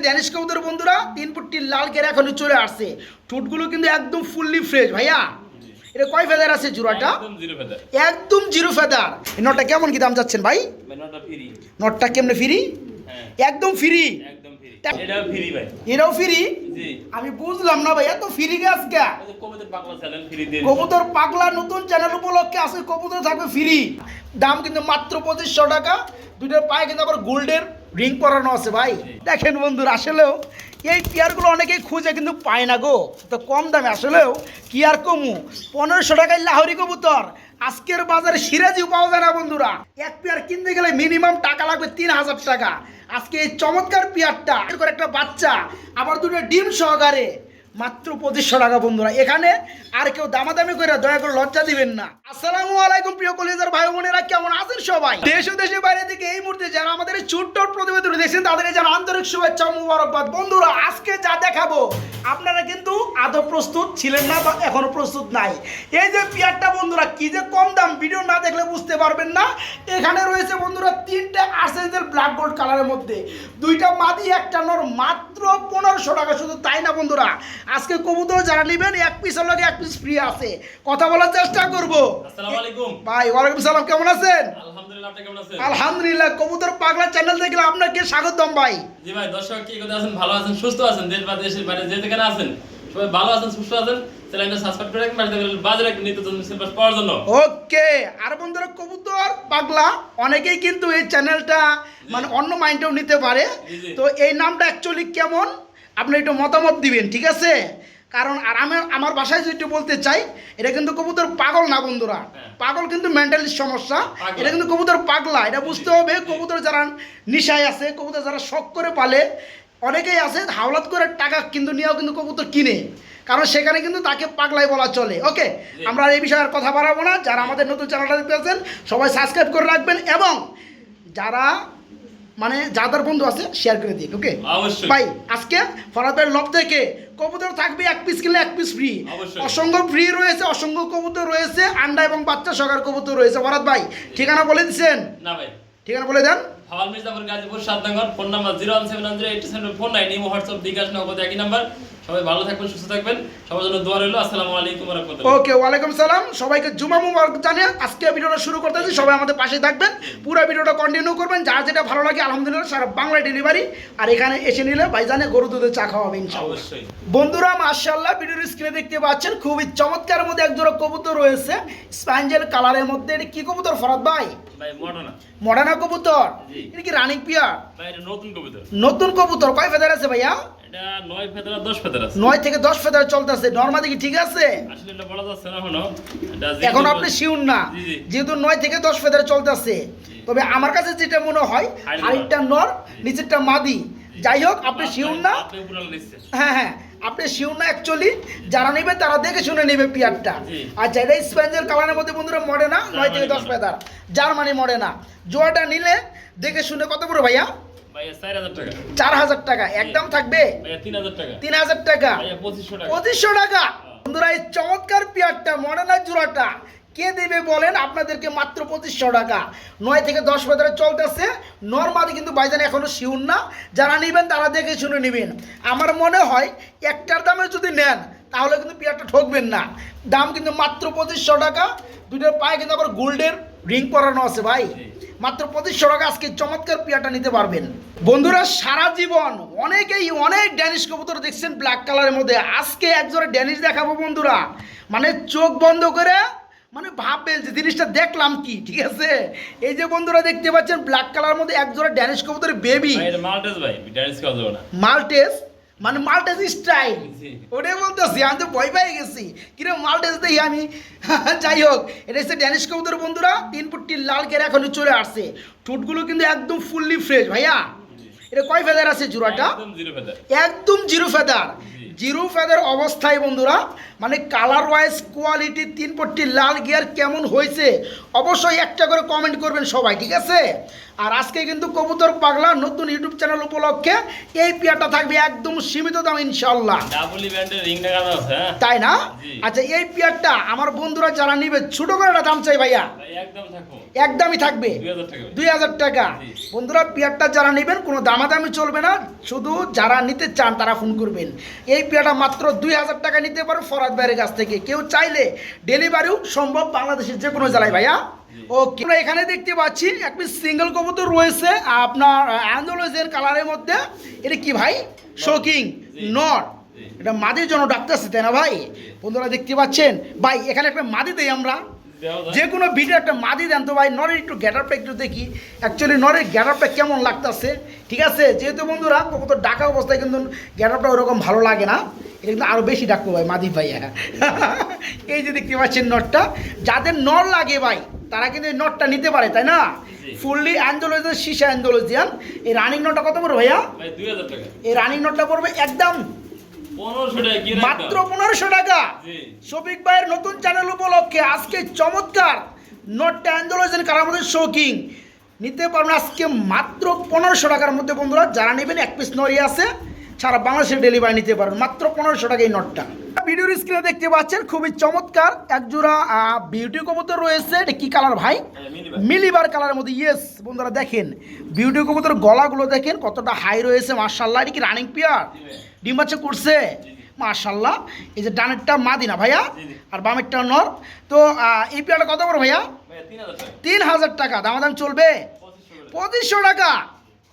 Danish কবুতর বন্ধুরা 3 ফুটটি লাল কেরা এখনই চলে আসছে। ঠোঁটগুলো কিন্তু একদম ফুললি ফ্রেশ ভাইয়া। এটা কয় ফেদার আছে জোড়াটা? একদম জিরো ফেদার। এই নটটা কেমন কি দাম যাচ্ছেন ভাই? নটটা কেমনে ফ্রি? একদম ফ্রি। এটাও ফ্রি ভাই। এটাও ফ্রি? জি। আমি বুঝলাম না ভাই এত ফ্রি গাছ কে? কবুতর পাগলা চ্যানেল ফ্রি দিয়ে। কবুতর পাগলা নতুন চ্যানেল উপলক্ষে আছে কবুতর থাকবে ফ্রি। দাম কিন্তু মাত্র 2500 টাকা। দুইটার পায়ে কিন্তু আবার গোল্ডের রিং পরানো আছে ভাই। দেখেন বন্ধুরা আসলেও এই পেয়ারগুলো অনেকেই খুঁজে কিন্তু পায় না গো, তো কম দামে আসলেও কি আর কমু। 1500 টাকায় লাহোরি কবুতর আজকের বাজারে সিরাজিও পাওয়া যায় না বন্ধুরা। এক পেয়ার কিনতে গেলে মিনিমাম টাকা লাগবে 3000 টাকা। আজকে এই চমৎকার পেয়ারটা এরকম একটা বাচ্চা আবার দুটো ডিম সহকারে মাত্র 2500 টাকা বন্ধুরা। এখানে আর কেউ দামাদামি করে দয়া করে লজ্জা দিবেন না। আসসালামু আলাইকুম প্রিয় কলিজার ভাই বোনেরা, কেমন আছেন সবাই? দেশ ও দেশের বাইরে থেকে এই মুহূর্তে যারা আমাদের এই ছোট্ট প্রতিবেদন দেখছেন তাদের জানা আন্তরিক শুভেচ্ছা মুবারকবাদ। বন্ধুরা আজকে যা দেখাবো আপনারা কিন্তু আদৌ প্রস্তুত ছিলেন না বা এখনো প্রস্তুত নাই। এই যে পেয়ারটা বন্ধুরা কি যে কম দাম, ভিডিও না দেখলে বুঝতে পারবেন না। এখানে রয়েছে বন্ধুরা 3টে আর্সেনিজের ব্ল্যাক গোল্ড কালারের মধ্যে, 2টা মাদি একটা নর, মাত্র 1500 টাকা। শুধু তাই না বন্ধুরা, আজকে কবুতর যারা নেবেন এক পিসের লগে এক পিস ফ্রি আছে। কথা বলার চেষ্টা করব। আসসালামু আলাইকুম ভাই। ওয়ালাইকুম সালাম, কেমন আছেন? আলহামদুলিল্লাহ, আপনি কেমন আছেন? আলহামদুলিল্লাহ। কবুতর পাগলা চ্যানেল দেখলে আপনাকে স্বাগতম ভাই। জি ভাই, দর্শক কি কথা আছেন? ভালো আছেন, সুস্থ আছেন? দেশ বা দেশের বাইরে যে যেখানে আছেন সবাই ভালো আছেন, সুস্থ আছেন? চ্যানেলটা সাবস্ক্রাইব করে রাখবেন, পাশে থাকা বাজারে একটা নিত্য নতুন সিলেবাস পাওয়ার জন্য। ওকে। আর বন্ধুরা কবুতর পাগলা অনেকেই কিন্তু এই চ্যানেলটা মানে অন্য মাইন্ডেও নিতে পারে। তো এই নামটা অ্যাকচুয়ালি কেমন আপনি একটু মতামত দিবেন, ঠিক আছে? কারণ আর আমার বাসায় যেটা বলতে চাই, এটা কিন্তু কবুতর পাগল না বন্ধুরা। পাগল কিন্তু মেন্টালি সমস্যা, এটা কিন্তু কবুতর পাগলা। এটা বুঝতে হবে। কবুতর যারা নিশায় আছে, কবুতর যারা শখ করে পালে, অনেকেই আছে হাওলাত করে টাকা কিন্তু নিয়েও কিন্তু কবুতর কিনে, কারণ সেখানে কিন্তু তাকে পাগলাই বলা চলে। ওকে, আমরা এই বিষয়ে আর কথা বাড়াবো না। যারা আমাদের নতুন চ্যানেলটা দেখতে আছেন সবাই সাবস্ক্রাইব করে রাখবেন, এবং যারা মানে যাদের বন্ধু আছে শেয়ার করে দিন। ওকে ভাই, আজকে ফরাদের লব থেকে কবুতর থাকবে এক পিস কিনলে এক পিস ফ্রি। অসংখ্য ফ্রি রয়েছে, অসংখ্য কবুতর রয়েছে, আন্ডা এবং বাচ্চা সহকারে কবুতর রয়েছে। ফরাদ ভাই ঠিকানা বলে দিচ্ছেন? না ভাই, ঠিকানা বলে দেন। হাওয়াল মির্জাপুর, গাজীপুর, 7 নং। Phone number 017008749। ইমো হোয়াটসঅ্যাপ বিকাশ নগদ একই নাম্বার। সবাই ভালো থাকবেন, সুস্থ থাকবেন, সবার জন্য দোয়া রইল। আসসালামু আলাইকুম ওয়া রাহমাতুল্লাহ। ওকে, ওয়ালাইকুম সালাম। সবাইকে জুমা মুবারক জানিয়ে আজকে ভিডিওটা শুরু করতেছি। সবাই আমাদের পাশে থাকবেন, পুরো ভিডিওটা কন্টিনিউ করবেন। যার যেটা ভালো লাগে আলহামদুলিল্লাহ সারা বাংলা ডেলিভারি। আর এখানে এসে নিলে ভাইজানে গরু দুধের চা খাওয়াবে ইনশাআল্লাহ। অবশ্যই বন্ধুরা মাশাআল্লাহ, ভিডিওর স্ক্রিনে দেখতে পাচ্ছেন খুবই চমৎকার মধ্যে এক জোড়া কবুতর রয়েছে স্প্যাঞ্জেল কালারের মধ্যে। এটা কি কবুতর ফরাদ ভাই? ভাই মডার্না। মডার্না কবুতর? এটা কি রানিং পিয়ার? ভাই এটা নতুন কবুতর। নতুন কবুতর। কয় ফেদার আছে ভাইয়া? এটা 9 ফেদার 10 ফেদার আছে। 9 থেকে 10 ফেদার চলতেছে। নরমালি কি ঠিক আছে? আসলে এটা বলা যাচ্ছে না এখনো। এখন আপনি শিওর না, যেহেতু 9 থেকে 10 ফেদার চলতেছে। তবে আমার কাছে যেটা মনে হয় আরেকটা নর নিচেরটা মাদি। যাই হোক, আপনি শিওর না। হ্যাঁ হ্যাঁ, আপনি শিওর না অ্যাকচুয়ালি। যারা নেবে তারা দেখে শুনে নেবে পিয়ারটা। আচ্ছা, এটা স্প্যাঞ্জেল কালারের মধ্যে বন্ধুরা মডেনা 9 থেকে 10 ফেদার, জার্মানি মডেনা। জোয়াটা নিলে দেখে শুনে কত করে ভাইয়া? ভাইয়া 4000 টাকা। 4000 টাকা একদম থাকবে? ভাইয়া 3000 টাকা। 3000 টাকা। ভাইয়া 2500 টাকা। 2500 টাকা। বন্ধুরা এই চমৎকার পিয়ারটা মডেনা জোড়াটা কে দেবে বলেন? আপনাদেরকে মাত্র 2500 টাকা। 9 থেকে 10 ফেদারে চলতেছে। নরমালি কিন্তু ভাইজান এখনো শিওর না। যারা নেবেন তারা দেখে শুনে নেবেন। আমার মনে হয় একটার দামে যদি নেন তাহলে কিন্তু পিয়ারটা ঠকবেন না। দাম কিন্তু মাত্র 2500 টাকা। দুইটার পায়ে কিন্তু আবার গোল্ডের রিং পরানো আছে ভাই। মাত্র 2500 টাকা আজকে চমৎকার পিয়ারটা নিতে পারবেন। বন্ধুরা সারা জীবন অনেকেই অনেক ড্যানিশ কবুতর দেখছেন ব্ল্যাক কালারের মধ্যে। আজকে একজোড়া ড্যানিশ দেখাবো বন্ধুরা, মানে চোখ বন্ধ করে মানে ভাববেন যে জিনিসটা দেখলাম কি, ঠিক আছে? এই যে বন্ধুরা দেখতে পাচ্ছেন ব্ল্যাক কালারের মধ্যে একজোড়া ড্যানিশ কবুতরের বেবি। ভাই এটা মাল্টেজ ভাই, ড্যানিশ খাওয়া যাবে না। মাল্টেজ মানে মাল্টেজ স্টাইল, ওটাই বলতেছি। আমি তো ভয় পেয়ে গেছি কিরে মাল্টেজ দেখি আমি। যাই হোক, এটা হচ্ছে ড্যানিশ কবুতর বন্ধুরা 3 ফুটটি লাল কেরা এখনই চলে আসছে। ঠোঁটগুলো কিন্তু একদম ফুললি ফ্রেশ ভাইয়া। এটা কয় ফেদার আছে জোড়াটা? একদম জিরো ফেদার। একদম জিরো ফেদার। জিরো ফেদার অবস্থায় বন্ধুরা, মানে কালার ওয়াইজ কোয়ালিটি 3 পট্টি লাল গিয়ার কেমন হয়েছে অবশ্যই একটা করে কমেন্ট করবেন সবাই, ঠিক আছে। আর আজকে কিন্তু কবুতর পাগলা নতুন ইউটিউব চ্যানেল উপলক্ষে এই পেয়ারটা থাকবে একদম সীমিত দাম ইনশাআল্লাহ। ডাবল ব্যান্ডের রিং লাগানো আছে, হ্যাঁ তাই না? জি। আচ্ছা, এই পেয়ারটা আমার বন্ধুরা যারা নিবে ছোট করে একটা দাম চাই ভাইয়া, ভাই একদম থাকো একদমই থাকবে 2000 টাকা। 2000 টাকা। জি। বন্ধুরা পেয়ারটা যারা নেবেন কোনো দামাদামি চলবে না, শুধু যারা নিতে চান তারা ফোন করবেন। এই পেয়ারটা মাত্র 2000 টাকা নিতে পারো ফরাদ ভাইয়ের কাছ থেকে। কেউ চাইলে ডেলিভারিও সম্ভব বাংলাদেশের যে কোনো জেলায় ভাইয়া। ওকে, আমরা এখানে দেখতে পাচ্ছি একটি সিঙ্গেল কবুতর রয়েছে আপনার অ্যান্ডোলজের কালারের মধ্যে। এটা কি ভাই? শোকিং নট, এটা মাদির জন্য ডাকতেছে তাই না ভাই? বন্ধুরা দেখতে পাচ্ছেন ভাই, এখানে একটা মাদি দেই আমরা, যে কোনো ভিডিও একটা মাদি দেন তো ভাই। নরের একটু গ্যাটারটা একটু দেখি, অ্যাকচুয়ালি নরের গ্যাটারটা কেমন লাগতেছে, ঠিক আছে। যেহেতু বন্ধুরা কবুতর ডাকা অবস্থায় কিন্তু গ্যাটারটা ওরকম ভালো লাগে না, এটা কিন্তু আরও বেশি ডাকবো ভাই মাদি ভাই। এই যে দেখতে পাচ্ছেন নটটা, যাদের নর লাগে ভাই তারা কিন্তু এই নটটা নিতে পারে তাই না? ফুললি অ্যান্ডোলজিয়ান, শীষা অ্যান্ডোলজিয়ান। এই রানিং নটটা কত পড়বে ভাইয়া? ভাই 2000 টাকা। এই রানিং নটটা পড়বে একদম 1500 টাকা কি মাত্র 1500 টাকা। জি। শফিক ভাইয়ের নতুন চ্যানেল উপলক্ষে আজকে চমৎকার নটটা অ্যান্ডোলজিয়ান কালার মধ্যে শোকিং নিতে পারবেন আজকে মাত্র 1500 টাকার মধ্যে। বন্ধুরা যারা নেবেন এক পিস নরি আছে, সারা বাংলাদেশে ডেলিভারি নিতে পারবেন মাত্র 1500 টাকা এই নটটা। ভিডিওর স্ক্রিনে দেখতে পাচ্ছেন খুবই চমৎকার একজোড়া বিউটি কবুতর রয়েছে। এটা কি কালার ভাই? মিলিবার কালারের মধ্যে। ইয়েস বন্ধুরা দেখেন বিউটি কবুতর গলাগুলো দেখেন কতটা হাই রয়েছে মাশাআল্লাহ। এটা কি রানিং পেয়ার? ডিম বাচ্চা করছে মাশাআল্লাহ। এই যে ডানেরটা মাদি না ভাইয়া, আর বামেরটা নর। তো এই পেয়ারটা কত বড় ভাইয়া? 3000 টাকা। দামাদাম চলবে 2500 টাকা।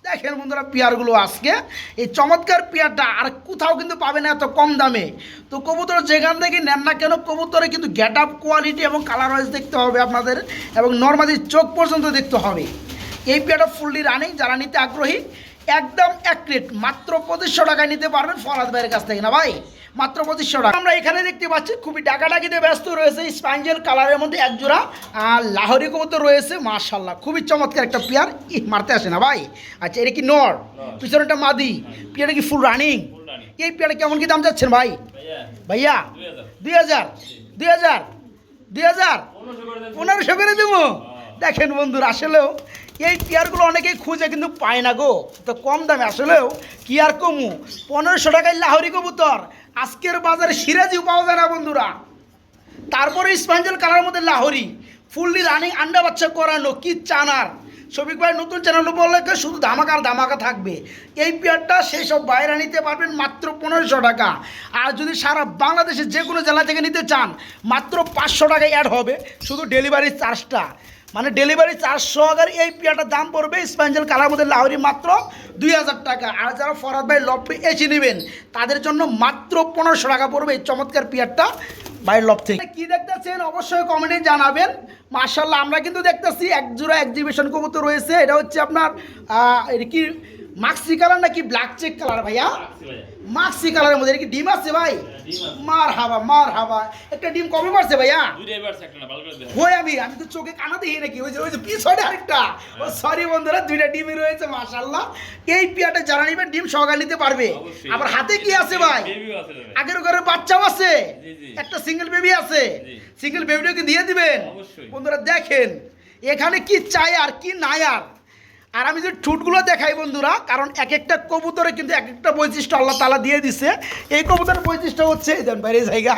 দেখেন বন্ধুরা পেয়ারগুলো আজকে এই চমৎকার পেয়ারটা আর কোথাও কিন্তু পাবে না এত কম দামে। তো কবুতর যেখান থেকে নেন না কেন কবুতরে কিন্তু গেট আপ কোয়ালিটি এবং কালার ওয়াইজ দেখতে হবে আপনাদের, এবং নর্মালি চোখ পর্যন্ত দেখতে হবে। এই পেয়ারটা ফুললি রানিং, যারা নিতে আগ্রহী একদম এক রেট মাত্র 2500 টাকায় নিতে পারবেন ফরাদ ভাইয়ের কাছ থেকে না ভাই, মাত্র 2500 টাকা। আমরা এখানে দেখতে পাচ্ছি খুবই ডাকাডাকিতে ব্যস্ত রয়েছে স্পাঞ্জেল কালারের মধ্যে একজোড়া লাহোরি কবুতর রয়েছে মাশাআল্লাহ। খুবই চমৎকার একটা পেয়ার। মারতে আসে না ভাই? আচ্ছা, এটা কি নর, পিছনেটা মাদি, পেয়ারটা কি ফুল রানিং? এই পেয়ারটা কেমন কি দাম যাচ্ছেন ভাই? ভাইয়া 2000 1500 করে দেবো। দেখেন বন্ধুরা আসলেও এই পেয়ারগুলো অনেকেই খুঁজে কিন্তু পায় না গো, তো কম দামে আসলেও কি আর কমু। 1500 টাকায় লাহোরি কবুতর আজকের বাজারে সিরাজিও পাওয়া যায় না বন্ধুরা। তারপরে স্পাঞ্জেল কালার মধ্যে লাহোরি ফুললি রানিং আন্ডা বাচ্চা করানো, কি চানার। শফিক ভাই নতুন চ্যানেল উপলক্ষে শুধু ধামাকা আর ধামাকা থাকবে। এই পেয়ারটা সেই সব বাইরে নিতে পারবেন মাত্র 1500 টাকা। আর যদি সারা বাংলাদেশের যে কোনো জেলা থেকে নিতে চান মাত্র 500 টাকায় অ্যাড হবে শুধু ডেলিভারি চার্জটা, মানে ডেলিভারি চার্জ সহকারে এই পেয়ারটার দাম পড়বে স্পাঞ্জেল কালার মধ্যে লাহোরি মাত্র 2000 টাকা। আর যারা ফরাদ ভাই লফে এসে নেবেন তাদের জন্য মাত্র 1500 টাকা পড়বে এই চমৎকার পেয়ারটা বাইরের লফ থেকে। কি দেখতেছেন অবশ্যই কমেন্টে জানাবেন। মাশাআল্লাহ আমরা কিন্তু দেখতেছি একজোড়া এক্সিবিশন কবুতর রয়েছে। এটা হচ্ছে আপনার এটা কি মাক্সি কালার নাকি ব্ল্যাক চেক কালার ভাইয়া? মাক্সি কালারের মধ্যে। এটা কি ডিম আছে ভাই? মার হাবা। একটা ডিম কবে পারছে ভাইয়া? ওই আমি তো চোখে কানা দেখি নাকি, ওই যে পিছনে আরেকটা। ও সরি বন্ধুরা, দুইটা ডিমই রয়েছে মাশাআল্লাহ। এই পেয়ারটা যারা নিবেন ডিম সহকারে নিতে পারবে। আবার হাতে কি আছে ভাই? আগের ঘরে বাচ্চাও আছে, একটা সিঙ্গেল বেবি আছে। সিঙ্গেল বেবিটাকে দিয়ে দিবেন বন্ধুরা। দেখেন এখানে কি চাই আর কি নাই। আর আমি যে ঠুটগুলো দেখাই বন্ধুরা, কারণ এক একটা কবুতরে কিন্তু এক একটা বৈশিষ্ট্য আল্লাহ তাআলা দিয়ে দিছে। এই কবুতরের বৈশিষ্ট্য হচ্ছে দেন বাইরে জায়গা,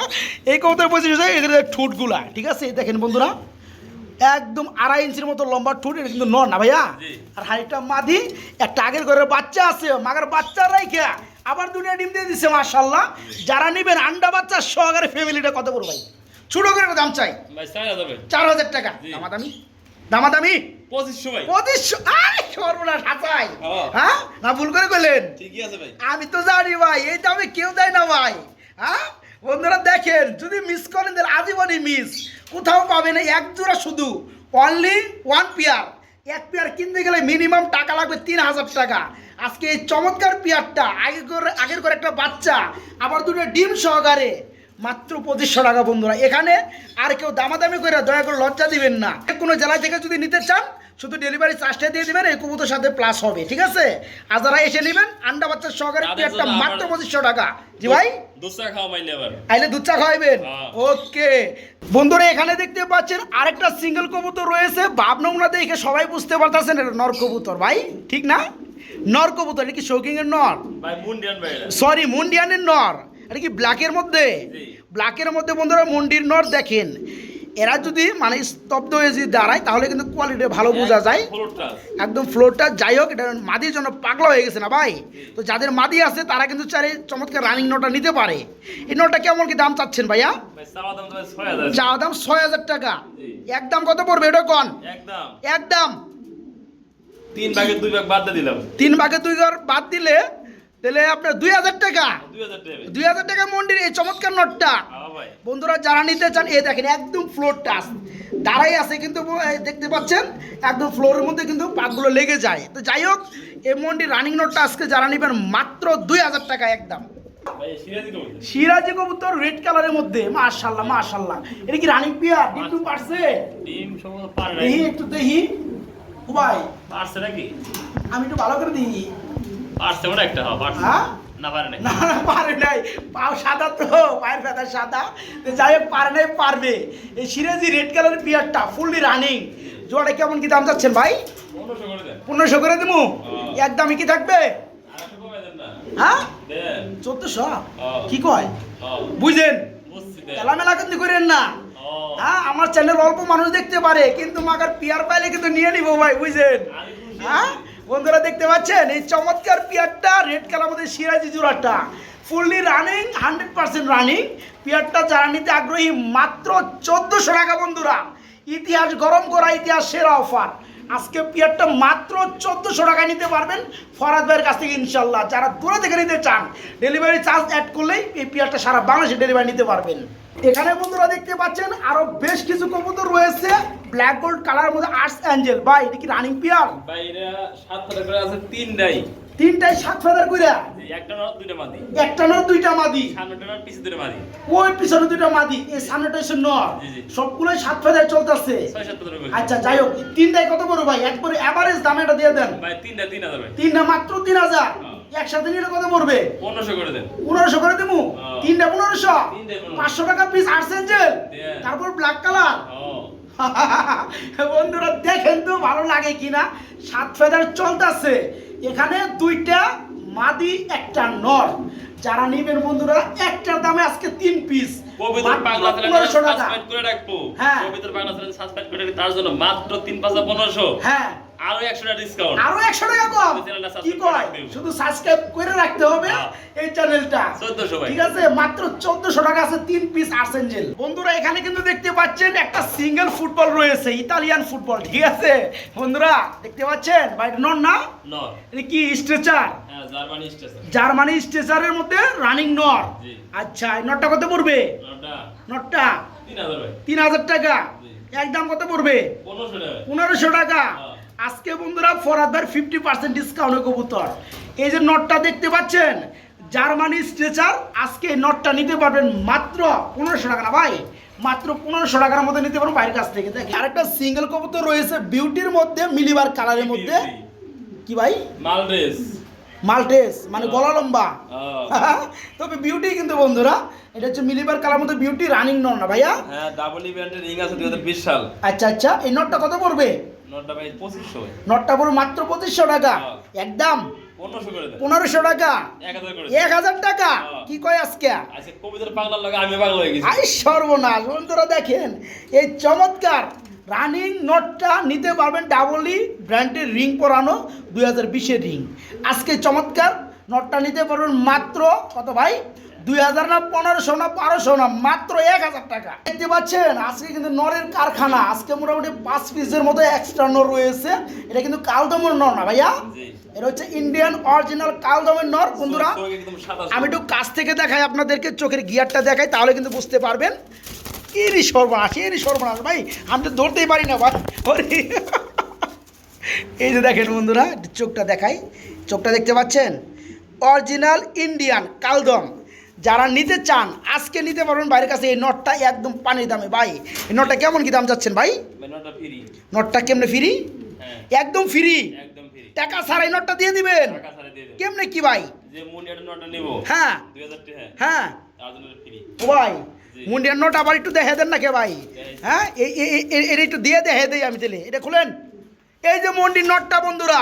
এই কবুতরের বৈশিষ্ট্য হচ্ছে এদের ঠুটগুলা, ঠিক আছে। দেখেন বন্ধুরা একদম 2.5 ইঞ্চির মতো লম্বা ঠুট। এটা কিন্তু নর না ভাইয়া। আর হাড়িটা মাদি, একটা আগের ঘরের বাচ্চা আছে, মাগার বাচ্চা রাইখা আবার দুনিয়া ডিম দিয়ে দিচ্ছে মাশাআল্লাহ। যারা নেবেন আন্ডা বাচ্চা সহকারে ফ্যামিলিটা কত করবো ভাই? ছোট করে দাম চাই 4000 টাকা। দামাদামি 2500। আরে সর্বনাশ হাসাই, হ্যাঁ না ভুল করে কইলেন? ঠিকই আছে ভাই, আমি তো জানি ভাই এই দামে কেউ দেয় না ভাই। হ্যাঁ বন্ধুরা দেখেন, যদি মিস করেন দেন আজীবনই মিস, কোথাও পাবেন না। এক জোড়া শুধু অনলি 1 পেয়ার। এক পেয়ার কিনতে গেলে মিনিমাম টাকা লাগবে 3000 টাকা। আজকে এই চমৎকার পেয়ারটা আগের করে একটা বাচ্চা আবার দুটো ডিম সহকারে মাত্র 2500 টাকা বন্ধুরা। এখানে আর কেউ দামাদামি করে দয়া করে লজ্জা দিবেন না। কোনো জেলা থেকে যদি নিতে চান শুধু ডেলিভারি চার্জটা দিয়ে দিবেন, এই কবুতর সাথে প্লাস হবে, ঠিক আছে? আর যারা এসে নেবেন আন্ডা বাচ্চা সহকারে তাদের পেয়ারটা জন্য মাত্র আমার- 2500 টাকা। জি ভাই, দুধ চা খাওয়া মাইলে আবার। আইলে দুধ চা খাওয়াইবেন? হ্যাঁ। ওকে বন্ধুরা, এখানে দেখতে পাচ্ছেন আরেকটা সিঙ্গেল কবুতর রয়েছে। ভাব নমুনা দেখে সবাই বুঝতে পারতেছেন এটা নর কবুতর ভাই, ঠিক না? নর কবুতর, এটা কি শৌকিংয়ের নর? ভাই মুন্ডিয়ান ভাই এটা। সরি, মুন্ডিয়ানের নর। এটা কি ব্ল্যাকের মধ্যে? জি। ব্ল্যাকের মধ্যে বন্ধুরা মুন্ডির নর। দেখেন এরা যদি মানে স্তব্ধ হয়ে যদি দাঁড়ায় তাহলে কিন্তু কোয়ালিটি ভালো বোঝা যায়, ফ্লোরটা। একদম ফ্লোরটা। যাই হোক, এটা মাদির জন্য পাগলা হয়ে গেছে না ভাই? তো যাদের মাদি আছে তারা কিন্তু চাই চমৎকার রানিং নটা নিতে পারে। এই নটা কেমন কি দাম চাচ্ছেন ভাইয়া? ভাই চাওয়া দাম তো ভাই 6000। চা দাম 6000 টাকা। জি। একদম কত পড়বে এটা কন? একদম একদম 3 ভাগের 2 ভাগ বাদ দিয়ে দিলাম। 3 ভাগে 2 ঘর বাদ দিলে তাহলে আপনার 2000 টাকা। 2000 টাকা। 2000 টাকা মন্ডির এই চমৎকার নটটা। হ্যাঁ ভাই। বন্ধুরা যারা নিতে চান, এই দেখেন একদম ফ্লোর টাচ দাঁড়াই আছে কিন্তু, এই দেখতে পাচ্ছেন একদম ফ্লোরের মধ্যে কিন্তু পাকগুলো লেগে যায়। তো যাই হোক, এই মন্ডির রানিং নোটটা আজকে যারা নেবেন মাত্র 2000 টাকা একদম। ভাই সিরাজি কবুতর। সিরাজি কবুতর রেড কালারের মধ্যে, মাশাআল্লাহ মাশাআল্লাহ। এটা কি রানিং পিয়ার? ডিম পারছে? ডিম সম্ভবত পারে নাই। দেখি একটু দেখি। ও ভাই, পারছে নাকি? আমি একটু ভালো করে দিই। পারছে ওটা একটা, হ্যাঁ পারছে। হ্যাঁ? না পারে নাই। না না, পারে নাই। পাও সাদা তো, পায়ের ফেদার সাদা। তো যাই হোক, পারে নাই, পারবে। এই সিরাজি রেড কালারের পিয়ারটা ফুললি রানিং। জোড়া কেমন কি দাম চাচ্ছেন ভাই? 1500 করে দেন। 1500 করে দেবো। হ্যাঁ। একদমই কি থাকবে? আর একটু কমে দেন না। হ্যাঁ, দেন। 1400। হ্যাঁ। কি কয়? হ্যাঁ। বুঝলেন? বুঝছি দেন। এলামেলা কিন্তু করেন না। হ্যাঁ। হ্যাঁ, আমার চ্যানেল অল্প মানুষ দেখতে পারে, কিন্তু মাগার পিয়ার পাইলে কিন্তু নিয়ে নিব ভাই, বুঝলেন? আমি খুশি। হ্যাঁ, বন্ধুরা দেখতে পাচ্ছেন এই চমৎকার পিয়ারটা রেড কালার মধ্যে সিরাজি জোড়াটা ফুললি রানিং, 100% রানিং। পিয়ারটা যারা নিতে আগ্রহী মাত্র 1400 টাকা। বন্ধুরা, ইতিহাস গরম করা, ইতিহাস সেরা অফার। আজকে পিয়ারটা মাত্র 1400 টাকায় নিতে পারবেন ফরাদ ভাইয়ের কাছ থেকে ইনশাল্লাহ। যারা দূরে থেকে নিতে চান ডেলিভারি চার্জ অ্যাড করলেই এই পিয়ারটা সারা বাংলাদেশে ডেলিভারি নিতে পারবেন। এখানে বন্ধুরা দেখতে পাচ্ছেন আরো বেশ কিছু কবুতর রয়েছে ব্ল্যাক গোল্ড কালারের মধ্যে আর্টস অ্যাঞ্জেল। ভাই এটা কি রানিং পিয়ার? ভাই এটা 7 করে আছে, 3টাই। তিনটায় 7 ফেদার কইরা, একটা নর 2টা মাদি। একটা নর 2টা মাদি। সামনেটা নর পিছে 2টা মাদি। ওই পিছনে 2টা মাদি, এই সামনেটা এসে নর। জি, জি। সবগুলোই 7 ফেদার চলতেছে। 6-7 করে। আচ্ছা যাই হোক, এই তিনটায় কত বড় ভাই? একবারে এভারেজ দামে এটা দিয়ে দেন। ভাই 3টা 3000 ভাই। তিনটা মাত্র 3000। হ্যাঁ। একসাথে নিলে কত পড়বে? 1500 করে দেন। 1500 করে দেবো। হ্যাঁ। তিনটা 1500। তিনটায় 1500। 500 টাকা পিস আর্টস অ্যাঞ্জেল, দেন। তারপর ব্ল্যাক কালার। ও বন্ধুরা দেখেন তো ভালো লাগে কিনা। 7 ফেদার চলতেছে। এখানে 2টা মাদি, একটা নর। যারা নেবেন বন্ধুরা একটার দামে আজকে 3 পিস পবিত্র পাগলা চ্যানেল 1500 টাকা। সাবস্ক্রাইব করে রাখবো। হ্যাঁ। পবিত্র পাগলা চ্যানেল সাবস্ক্রাইব করে রাখবো, তার জন্য মাত্র 3 5 1500। হ্যাঁ, আরো 100 টাকা ডিসকাউন্ট। আরো 100 টাকা কম। এই চ্যানেলটা কি subscribe কয়? করে রাখবেন। শুধু সাবস্ক্রাইব করে রাখতে হবে হ্যাঁ। এই চ্যানেলটা। 1400 ভাই। ঠিক আছে, মাত্র 1400 টাকা আছে 3 পিস আর্টস অ্যাঞ্জেল। বন্ধুরা এখানে কিন্তু দেখতে পাচ্ছেন একটা সিঙ্গেল ফুটবল রয়েছে, ইতালিয়ান ফুটবল। ঠিক আছে বন্ধুরা, দেখতে পাচ্ছেন ভাই, নর না? নর। এটা কি স্ট্রেচার? হ্যাঁ, জার্মানি স্টেশন। জার্মানি স্ট্রেচারের মধ্যে রানিং নর। জি। আচ্ছা, এই নটটা কত পড়বে? নরটা নটটা 3000 ভাই। 3000 টাকা। জি। একদম কত পড়বে? 1500 টাকা। 1500 টাকা। হ্যাঁ। আজকে বন্ধুরা ফরাদ ভাই 50% ডিসকাউন্টে কবুতর। এই যে নটটা দেখতে পাচ্ছেন জার্মানি স্ট্রেচার, আজকে এই নটটা নিতে পারবেন মাত্র 1500 টাকা না ভাই? মাত্র 1500 টাকার মধ্যে নিতে পারবেন বাইরের কাছ থেকে। দেখেন আরেকটা সিঙ্গেল কবুতর রয়েছে বিউটির মধ্যে, মিলিবার কালারের মধ্যে। কি ভাই? মালডেস। মাল্টেস মানে গলা লম্বা। হ্যাঁ। তবে বিউটি কিন্তু বন্ধুরা, এটা হচ্ছে মিলিবার কালার মধ্যে বিউটি, রানিং নর না ভাইয়া? হ্যাঁ, ডাবল ইভেন্টের রিং আছে 2020 সাল। আচ্ছা আচ্ছা, এই নটটা কত পড়বে? নরটা ভাই 2500 ভাই। নটটা পড়বে মাত্র 2500 টাকা। হ্যাঁ। একদম 1500 করে দেন। 1500 টাকা। 1000 করে দেন। 1000 টাকা। হ্যাঁ। কি কয় আজকে? আজকে কবিতার পাগলার লাগে আমি পাগল হয়ে গেছি। আই সর্বনাশ। বন্ধুরা দেখেন এই চমৎকার রানিং নটটা নিতে পারবেন ডাবলি ব্র্যান্ডের রিং পরানো 2020 এর রিং। আজকে চমৎকার নটটা নিতে পারবেন মাত্র কত ভাই? 2000 না 1500 না 1200 না, মাত্র 1000 টাকা। দেখতে পাচ্ছেন আজকে কিন্তু নরের কারখানা। আজকে মোটামুটি 5 পিসের মতো এক্সট্রা নর রয়েছে। এটা কিন্তু কালদমের নর না ভাইয়া, জি। এটা হচ্ছে ইন্ডিয়ান অরিজিনাল কালদমের নর। বন্ধুরা চোখ একদম সাদা। আমি একটু কাছ থেকে দেখাই আপনাদেরকে, চোখের গিয়ারটা দেখাই, তাহলে কিন্তু বুঝতে পারবেন। এরই সর্বনাশ, এরই সর্বনাশ ভাই, আমি তো ধরতেই পারি না ভাই। ওরে। এই যে দেখেন বন্ধুরা, চোখটা দেখাই, চোখটা দেখতে পাচ্ছেন অরিজিনাল ইন্ডিয়ান কালদম। যারা নিতে চান আজকে নিতে পারবেন বাইরের কাছে। এই নটটা একদম পানির দামে ভাই। এই নটটা কেমন কি দাম যাচ্ছেন ভাই? নরটা ফ্রি। নটটা কেমনে ফ্রি? হ্যাঁ। একদম ফ্রি, একদম ফ্রি, টাকা ছাড়াই নটটা দিয়ে দিবেন। টাকা ছাড়া দিয়ে দেব। কেমনে কি ভাই? যে মুন্ডিয়াটা নটা নিব হ্যাঁ 2000 টাকা, হ্যাঁ তার জন্য ফ্রি। ও ভাই জি। মুন্ডিয়ার নোট আবার একটু দেখে দেন না কে ভাই? দেখাইছি। হ্যাঁ এটা একটু দিয়ে দেখে দেই আমি তাহলে। এটা খুলেন। এই যে মন্ডির নোটটা বন্ধুরা,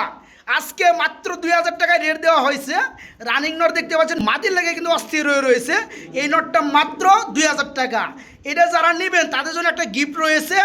আজকে মাত্র 2000 টাকায় রেট দেওয়া হয়েছে। রানিং নোট দেখতে পাচ্ছেন, মাটির লেগে কিন্তু অস্থির হয়ে রয়েছে। এই নোটটা মাত্র 2000 টাকা। এটা যারা নেবেন তাদের জন্য একটা গিফট রয়েছে,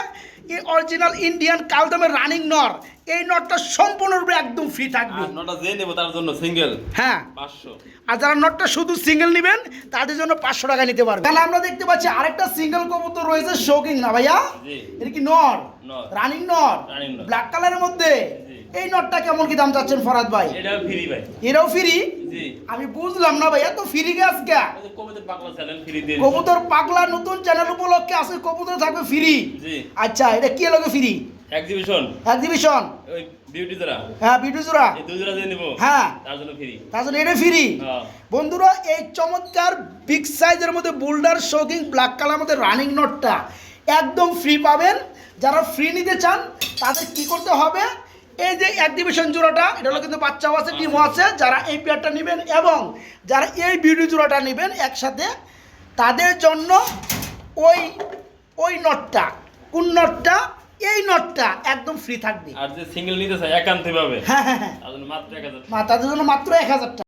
এই অরিজিনাল ইন্ডিয়ান কালদমের রানিং নট। এই নটটা সম্পূর্ণরূপে একদম ফ্রি থাকবে। আর নটা যে নেব তার জন্য সিঙ্গেল হ্যাঁ, 500। আর যারা নটটা শুধু সিঙ্গেল নেবেন তাদের জন্য 500 টাকা নিতে পারবেন। তাহলে আমরা দেখতে পাচ্ছি আরেকটা সিঙ্গেল কবুতর রয়েছে, শৌকিং না ভাইয়া? জি। এটা কি নর? নর। রানিং নর, রানিং নর। ব্ল্যাক কালারের মধ্যে। জি। এই নটটা কেমন কি দাম চাচ্ছেন ফরাদ ভাই? এটাও ফ্রি ভাই। এটাও ফ্রি? জি। আমি বুঝলাম না ভাইয়া, তো ফ্রি গাছ কে? ওই যে কবিতার পাগলা চ্যানেল ফ্রি দিয়ে দিছি। কবুতর পাগলা নতুন চ্যানেল উপলক্ষে আছে, কবুতর থাকবে ফ্রি। জি। আচ্ছা, এটা কি লাগে ফ্রি? এক্সিবিশন এক্সিবিশন, ওই বিউটি জোড়া, হ্যাঁ ভিডিও জোড়া, এই দুই জোড়া যে নেব হ্যাঁ তার জন্য ফ্রি। তার জন্য এটা ফ্রি। হ্যাঁ। বন্ধুরা এই চমৎকার বিগ সাইজের মধ্যে বোল্ডার শোকিং ব্ল্যাক কালার মধ্যে রানিং নোটটা একদম ফ্রি পাবেন। যারা ফ্রি নিতে চান তাদের কি করতে হবে? এই যে এক্সিবিশন জোড়াটা, এটা হলো কিন্তু বাচ্চাও আছে, টিমও আছে। যারা এই পেয়ারটা নেবেন এবং যারা এই বিউটি জোড়াটা নেবেন একসাথে, তাদের জন্য ওই ওই নটটা, কোন নটটা? এই নটটা একদম ফ্রি থাকবে। আর যে সিঙ্গেল নিতে চায় একান্তই পাবে, হ্যাঁ হ্যাঁ হ্যাঁ, তার জন্য মাত্র 1000 টাকা। তাদের জন্য মাত্র 1000 টাকা।